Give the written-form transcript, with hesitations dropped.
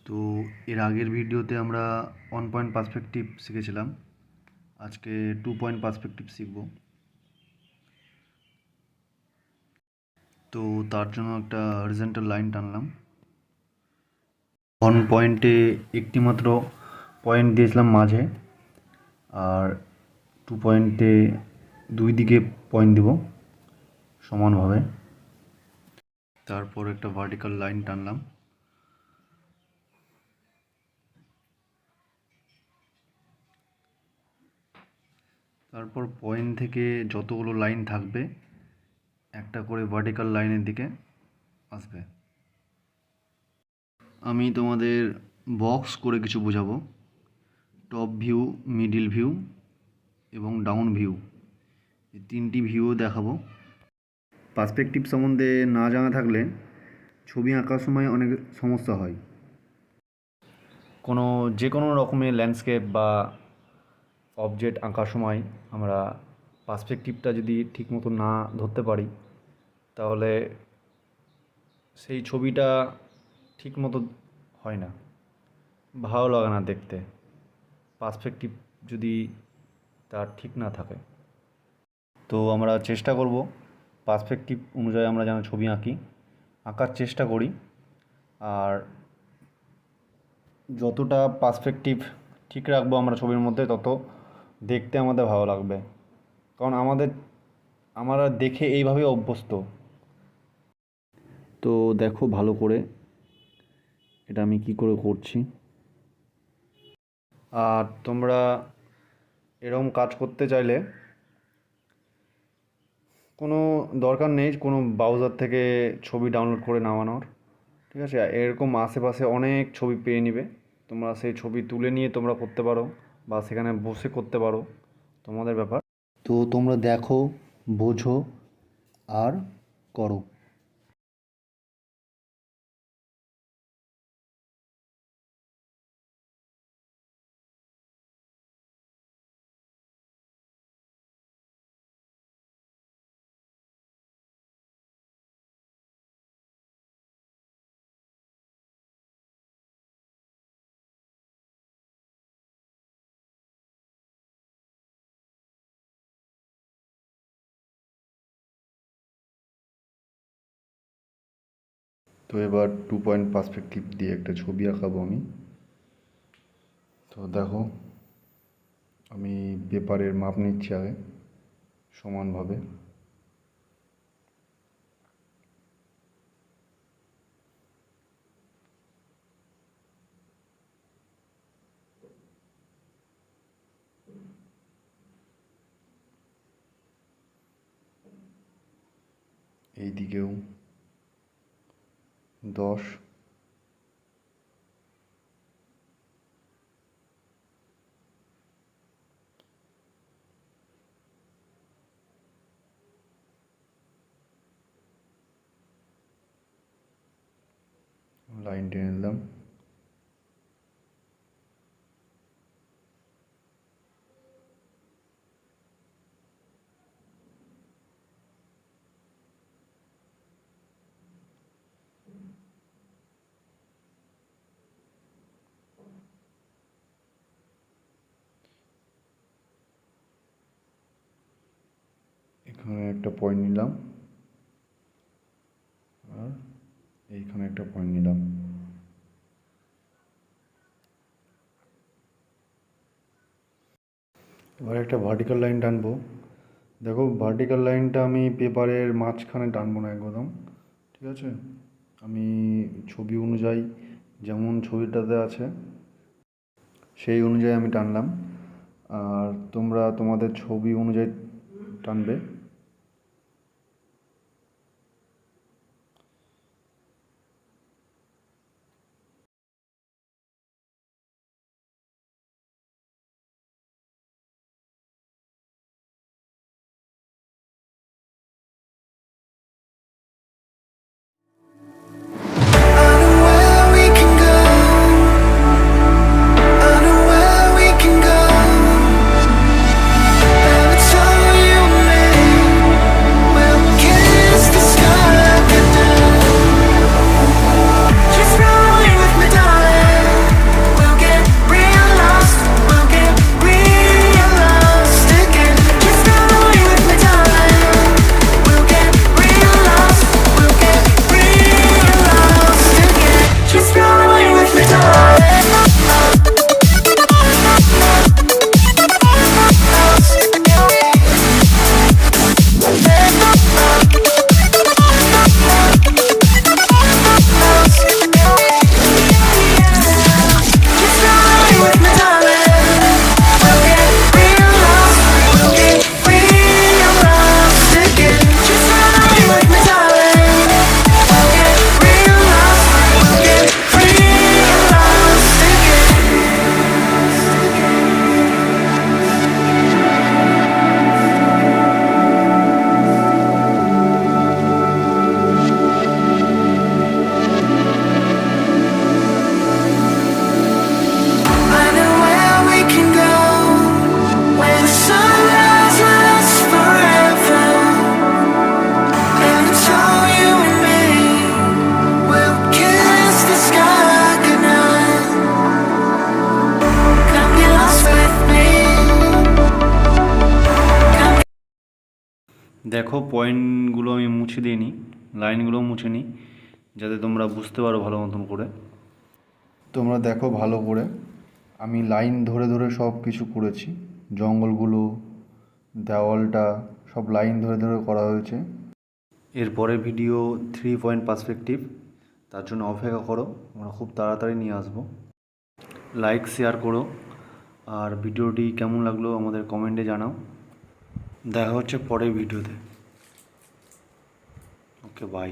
তো এর আগের ভিডিওতে আমরা 1 পয়েন্ট পার্সপেক্টিভ শিখেছিলাম। আজকে 2 পয়েন্ট পার্সপেক্টিভ শিখব। তো তার জন্য একটা হরিজন্টাল লাইন টানলাম। 1 পয়েন্টে একটি মাত্র পয়েন্ট দিয়েছিলাম মাঝে, আর 2 পয়েন্টে দুই দিকে পয়েন্ট দেব সমানভাবে। তারপর একটা ভার্টিক্যাল লাইন টানলাম। তারপর পয়েন্ট থেকে যতগুলো লাইন থাকবে একটা করে ভার্টিক্যাল লাইনের দিকে আসবে। আমি তোমাদের বক্স করে কিছু বোঝাবো। টপ ভিউ, মিডিল ভিউ এবং ডাউন ভিউ, এই তিনটি ভিউ দেখাবো। পার্সপেক্টিভ সম্বন্ধে না জানা থাকলে ছবি আঁকার সময় অনেক সমস্যা হয়। যে কোনো রকমের ল্যান্ডস্কেপ বা অবজেক্ট আঁকার সময় আমরা পার্সপেক্টিভটা যদি ঠিকমতো না ধরতে পারি তাহলে সেই ছবিটা ঠিকমতো হয় না, ভালো লাগে না দেখতে, পার্সপেক্টিভ যদি তার ঠিক না থাকে। তো আমরা চেষ্টা করব পার্সপেক্টিভ অনুযায়ী আমরা যেন ছবি আঁকার চেষ্টা করি। আর যতটা পার্সপেক্টিভ ঠিক রাখবো আমরা ছবির মধ্যে, তত দেখতে আমাদের ভালো লাগবে, কারণ আমরা দেখে এইভাবেই অভ্যস্ত। তো দেখো ভালো করে এটা আমি কি করে করছি। আর তোমরা এরকম কাজ করতে চাইলে কোনো দরকার নেই কোনো ব্রাউজার থেকে ছবি ডাউনলোড করে নামানোর, ঠিক আছে? এরকম আশেপাশে অনেক ছবি পেয়ে নিবে, তোমরা সেই ছবি তুলে নিয়ে তোমরা করতে পারো বা সেখানে বসে করতে পারো, তোমাদের ব্যাপার। তো তোমরা দেখো, বোঝো আর করো। তো এবার 2 পয়েন্ট পার্সপেক্টিভ দিয়ে একটা ছবি আঁকাবো আমি। তো দেখো, আমি পেপারের মাপ নিচ্ছি আগে সমানভাবে। এই দিকেও 10, লাইন টেনে নিলাম। এখানে একটা পয়েন্ট নিলাম আর এইখানে একটা পয়েন্ট নিলাম। এবার একটা ভার্টিক্যাল লাইন টানবো। দেখো, ভার্টিক্যাল লাইনটা আমি পেপারের মাঝখানে টানবো না একদম, ঠিক আছে? আমি ছবি অনুযায়ী, যেমন ছবিটাতে আছে সেই অনুযায়ী আমি টানলাম, আর তোমরা তোমাদের ছবি অনুযায়ী টানবে। I know where we can go. Every time you make দেখো পয়েন্টগুলো আমি মুছে দিইনি, লাইনগুলোও মুছে নিই, যাতে তোমরা বুঝতে পারো ভালো মতন করে। তোমরা দেখো ভালো করে, আমি লাইন ধরে ধরে সব কিছু করেছি, জঙ্গলগুলো, দেওয়ালটা সব লাইন ধরে ধরে করা হয়েছে। এরপরে ভিডিও 3 পয়েন্ট পার্সপেক্টিভ, তার জন্য অপেক্ষা করো, আমরা খুব তাড়াতাড়ি নিয়ে আসবো। লাইক শেয়ার করো, আর ভিডিওটি কেমন লাগলো আমাদের কমেন্টে জানাও। দেখা হচ্ছে পরের ভিডিওতে। ওকে, বাই।